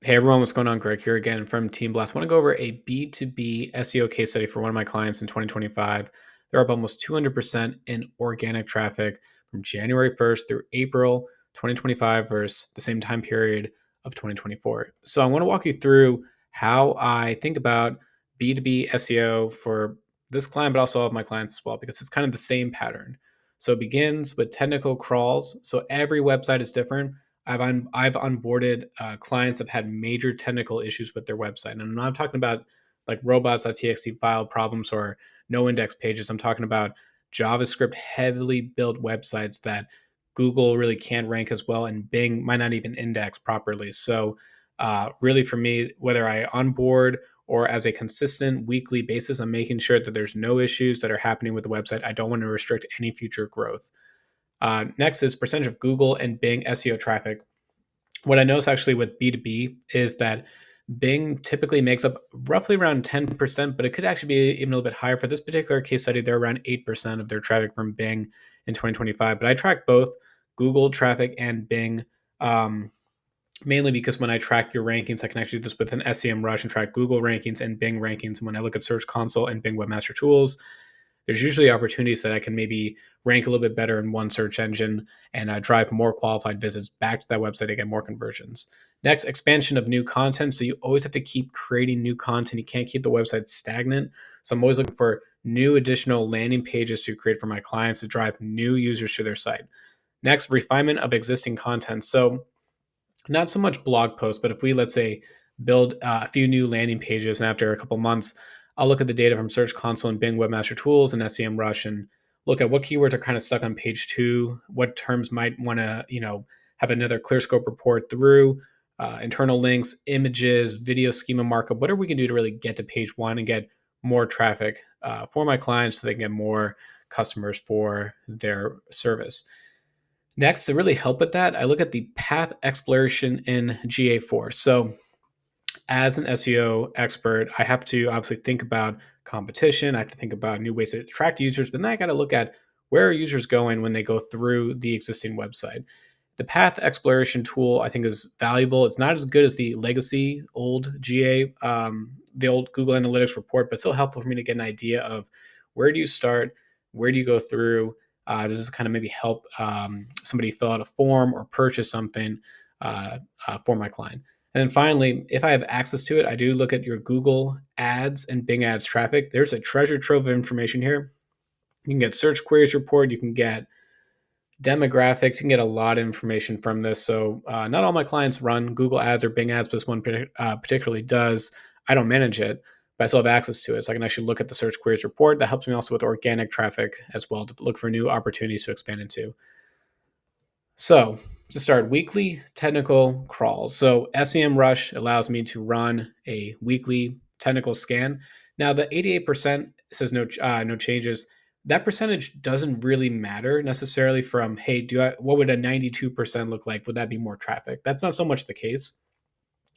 Hey everyone, what's going on? Greg here again from Team Blast. I want to go over a B2B SEO case study for one of my clients in 2025. They're up almost 200% in organic traffic from January 1st through April 2025 versus the same time period of 2024. So I want to walk you through how I think about B2B SEO for this client, but also all of my clients as well, because it's kind of the same pattern. So it begins with technical crawls. So every website is different. I've onboarded clients that have had major technical issues with their website, and I'm not talking about like robots.txt file problems or no index pages. I'm talking about JavaScript heavily built websites that Google really can't rank as well, and Bing might not even index properly. So, really, for me, whether I onboard or as a consistent weekly basis, I'm making sure that there's no issues that are happening with the website. I don't want to restrict any future growth. Next is percentage of Google and Bing SEO traffic. What I notice actually with B2B is that Bing typically makes up roughly around 10%, but it could actually be even a little bit higher. For this particular case study, they're around 8% of their traffic from Bing in 2025. But I track both Google traffic and Bing, um, mainly because when I track your rankings, I can actually do this with an SEM Rush and track Google rankings and Bing rankings. And when I look at Search Console and Bing Webmaster Tools, there's usually opportunities that I can maybe rank a little bit better in one search engine and drive more qualified visits back to that website to get more conversions. Next, expansion of new content. So you always have to keep creating new content. You can't keep the website stagnant. So I'm always looking for new additional landing pages to create for my clients to drive new users to their site. Next, refinement of existing content. So not so much blog posts, but if we, let's say, build a few new landing pages and after a couple months, I'll look at the data from Search Console and Bing Webmaster Tools and SEM Rush and look at what keywords are kind of stuck on page two, what terms might want to, have another clear scope report through, internal links, images, video schema markup. What are we can do to really get to page one and get more traffic for my clients so they can get more customers for their service? Next, to really help with that, I look at the path exploration in GA4. So, as an SEO expert, I have to obviously think about competition. I have to think about new ways to attract users, but then I got to look at where are users going when they go through the existing website. The path exploration tool I think is valuable. It's not as good as the legacy old GA, the old Google Analytics report, but still helpful for me to get an idea of where do you start, where do you go through. Does this kind of maybe help somebody fill out a form or purchase something for my client? And then finally, if I have access to it, I do look at your Google ads and Bing ads traffic. There's a treasure trove of information here. You can get search queries report, you can get demographics, you can get a lot of information from this. So not all my clients run Google ads or Bing ads, but this one particularly does. I don't manage it, but I still have access to it. So I can actually look at the search queries report. That helps me also with organic traffic as well to look for new opportunities to expand into. So to start, weekly technical crawls. So SEM Rush allows me to run a weekly technical scan. Now the 88% says no changes. That percentage doesn't really matter necessarily from, hey, what would a 92% look like? Would that be more traffic? That's not so much the case.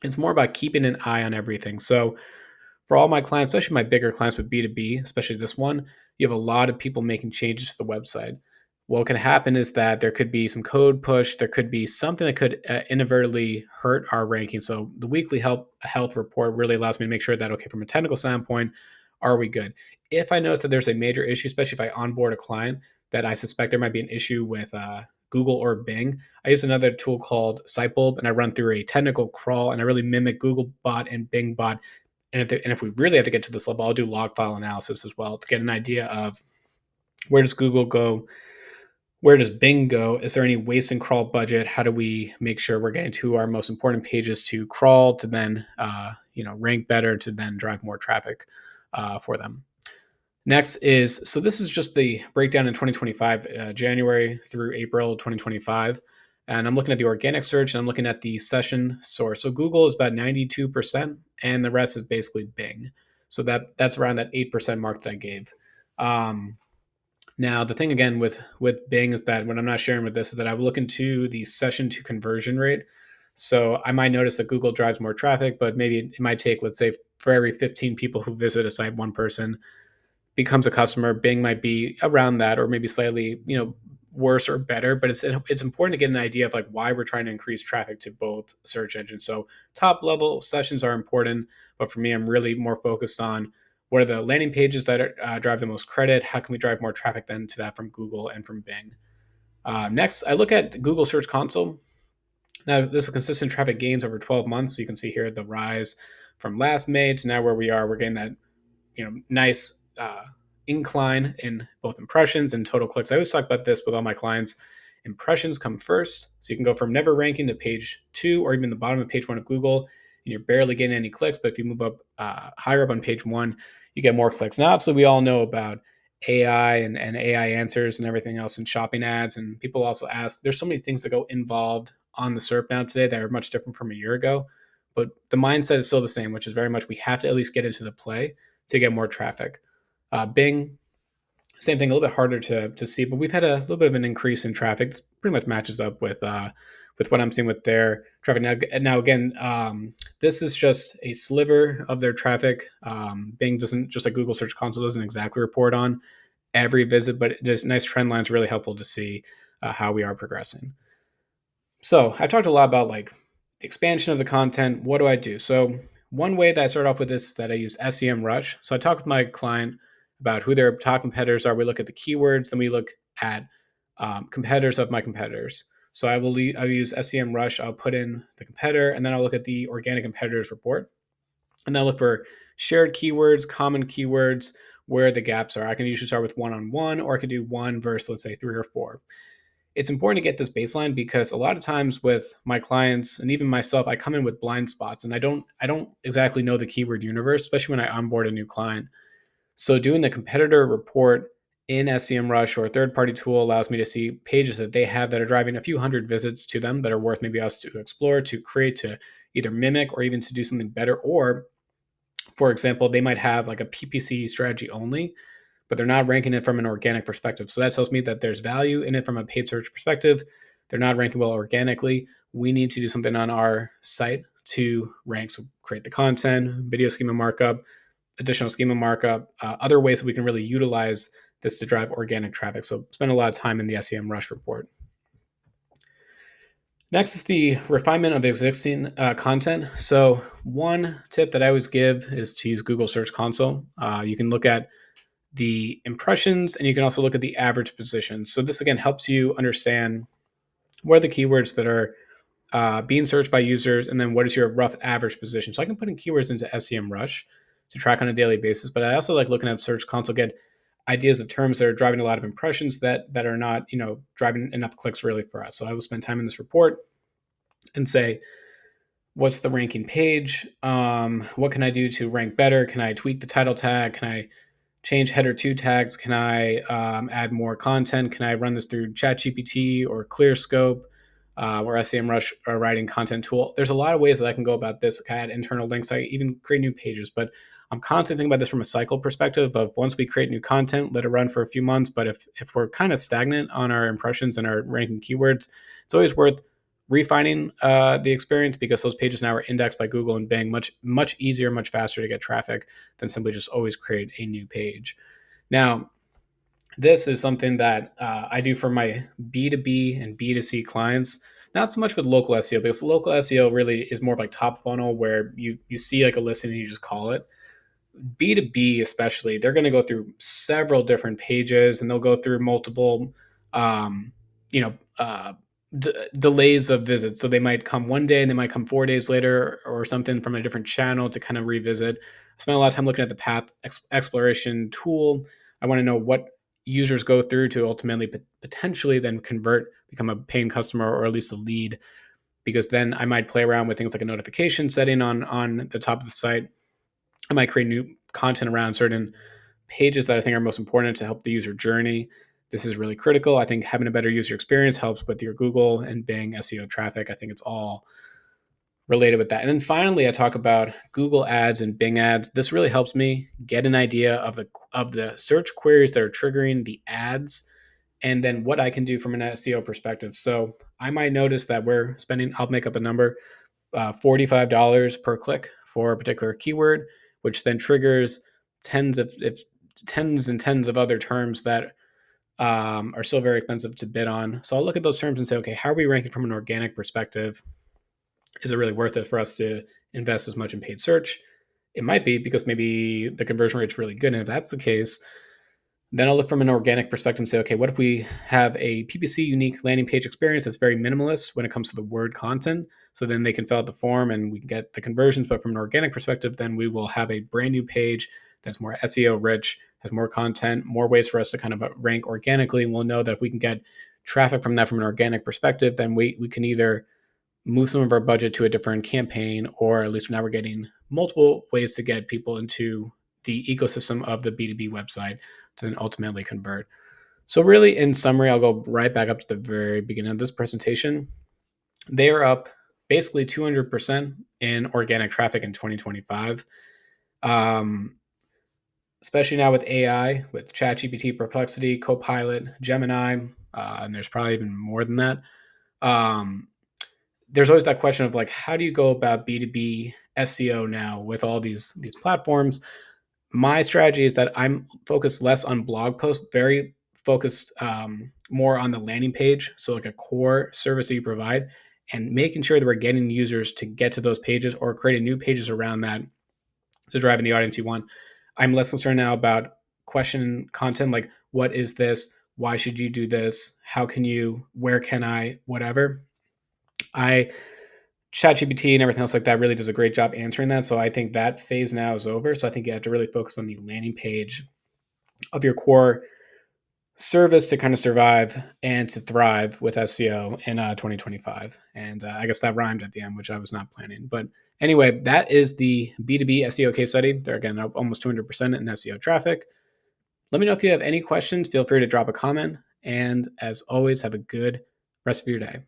It's more about keeping an eye on everything. So for all my clients, especially my bigger clients with B2B, especially this one, you have a lot of people making changes to the website. What can happen is that there could be some code push, there could be something that could inadvertently hurt our ranking. So the weekly health report really allows me to make sure that, okay, from a technical standpoint, are we good? If I notice that there's a major issue, especially if I onboard a client that I suspect there might be an issue with Google or Bing, I use another tool called Sitebulb and I run through a technical crawl and I really mimic Google bot and Bing bot, and if we really have to get to this level, I'll do log file analysis as well to get an idea of where does Google go, where does Bing go, is there any waste and crawl budget, how do we make sure we're getting to our most important pages to crawl to then rank better to then drive more traffic for them. Next is, so this is just the breakdown in 2025, January through April 2025. And I'm looking at the organic search and I'm looking at the session source. So Google is about 92%, and the rest is basically Bing. So that's around that 8% mark that I gave. Now, the thing again with Bing is that when I'm not sharing with this is that I would look into the session to conversion rate. So I might notice that Google drives more traffic, but maybe it might take, let's say, for every 15 people who visit a site, one person becomes a customer. Bing might be around that, or maybe slightly, worse or better, but it's important to get an idea of like why we're trying to increase traffic to both search engines. So top level sessions are important, but for me, I'm really more focused on what are the landing pages that drive the most credit. How can we drive more traffic then to that from Google and from Bing? Next, I look at Google Search Console. Now, this is consistent traffic gains over 12 months. So you can see here the rise from last May to now where we are. We're getting that nice incline in both impressions and total clicks. I always talk about this with all my clients. Impressions come first, so you can go from never ranking to page 2 or even the bottom of page 1 of Google, and you're barely getting any clicks. But if you move up higher up on page 1, you get more clicks. Now, obviously, we all know about AI and AI answers and everything else in shopping ads, and people also ask. There's so many things that go involved on the SERP now today that are much different from a year ago, but the mindset is still the same, which is very much we have to at least get into the play to get more traffic. Bing, same thing, a little bit harder to see, but we've had a little bit of an increase in traffic. It pretty much matches up with what I'm seeing with their traffic. Now again, this is just a sliver of their traffic. Bing doesn't, just like Google Search Console, doesn't exactly report on every visit, but just nice trend lines, really helpful to see how we are progressing. So I talked a lot about like the expansion of the content. What do I do? So one way that I start off with this is that I use SEMrush. So I talk with my client about who their top competitors are. We look at the keywords, then we look at competitors of my competitors. So I'll use SEMrush. I'll put in the competitor, and then I'll look at the organic competitors report, and then I'll look for shared keywords, common keywords, where the gaps are. I can usually start with 1-on-1, or I could do 1 versus, let's say, 3 or 4. It's important to get this baseline because a lot of times with my clients and even myself, I come in with blind spots and I don't exactly know the keyword universe, especially when I onboard a new client. So doing the competitor report in SEMrush or a third-party tool allows me to see pages that they have that are driving a few hundred visits to them that are worth maybe us to explore, to create, to either mimic or even to do something better. Or, for example, they might have like a PPC strategy only, but they're not ranking it from an organic perspective. So that tells me that there's value in it from a paid search perspective. They're not ranking well organically. We need to do something on our site to rank. So create the content, video schema markup, additional schema markup, other ways that we can really utilize this to drive organic traffic. So spend a lot of time in the SEMrush report. Next is the refinement of existing content. So one tip that I always give is to use Google Search Console. You can look at the impressions, and you can also look at the average positions. So this again helps you understand what are the keywords that are being searched by users, and then what is your rough average position. So I can put in keywords into SEMrush to track on a daily basis, but I also like looking at Search Console, get ideas of terms that are driving a lot of impressions that are not driving enough clicks really for us. So I will spend time in this report and say, what's the ranking page? What can I do to rank better? Can I tweak the title tag? Can I change header 2 tags? Can I add more content? Can I run this through ChatGPT or ClearScope or SEMrush or writing content tool? There's a lot of ways that I can go about this. I can add internal links. I even create new pages, but I'm constantly thinking about this from a cycle perspective of once we create new content, let it run for a few months. But if we're kind of stagnant on our impressions and our ranking keywords, it's always worth refining the experience because those pages now are indexed by Google and Bing much easier, much faster to get traffic than simply just always create a new page. Now, this is something that I do for my B2B and B2C clients. Not so much with local SEO because local SEO really is more of like top funnel where you see like a listing and you just call it. B2B especially, they're going to go through several different pages and they'll go through multiple, um, you know, delays of visits. So they might come one day and they might come 4 days later or something from a different channel to kind of revisit. I spent a lot of time looking at the path exploration tool. I want to know what users go through to ultimately potentially then convert, become a paying customer or at least a lead, because then I might play around with things like a notification setting on the top of the site. I might create new content around certain pages that I think are most important to help the user journey. This is really critical. I think having a better user experience helps with your Google and Bing SEO traffic. I think it's all related with that. And then finally, I talk about Google ads and Bing ads. This really helps me get an idea of the search queries that are triggering the ads and then what I can do from an SEO perspective. So I might notice that we're spending, I'll make up a number, $45 per click for a particular keyword, which then triggers tens and tens of other terms that are still very expensive to bid on. So I'll look at those terms and say, okay, how are we ranking from an organic perspective? Is it really worth it for us to invest as much in paid search? It might be, because maybe the conversion rate's really good. And if that's the case, then I'll look from an organic perspective and say, okay, what if we have a PPC unique landing page experience that's very minimalist when it comes to the word content? So then they can fill out the form and we can get the conversions. But from an organic perspective, then we will have a brand new page that's more SEO rich, has more content, more ways for us to kind of rank organically. And we'll know that if we can get traffic from that from an organic perspective, then we can either move some of our budget to a different campaign, or at least now we're getting multiple ways to get people into the ecosystem of the B2B website to then ultimately convert. So really, in summary, I'll go right back up to the very beginning of this presentation. They are up basically 200% in organic traffic in 2025. Especially now with AI, with ChatGPT, Perplexity, Copilot, Gemini, and there's probably even more than that. Um, there's always that question of like, how do you go about B2B SEO now with all these platforms? My strategy is that I'm focused less on blog posts, very focused more on the landing page. So like a core service that you provide, and making sure that we're getting users to get to those pages or creating new pages around that to drive in the audience you want. I'm less concerned now about question content like, what is this? Why should you do this? How can you? Where can I? Whatever. I ChatGPT and everything else like that really does a great job answering that. So I think that phase now is over. So I think you have to really focus on the landing page of your core service to kind of survive and to thrive with SEO in 2025. And I guess that rhymed at the end, which I was not planning. But anyway, that is the B2B SEO case study. They're again up almost 200% in SEO traffic. Let me know if you have any questions. Feel free to drop a comment. And as always, have a good rest of your day.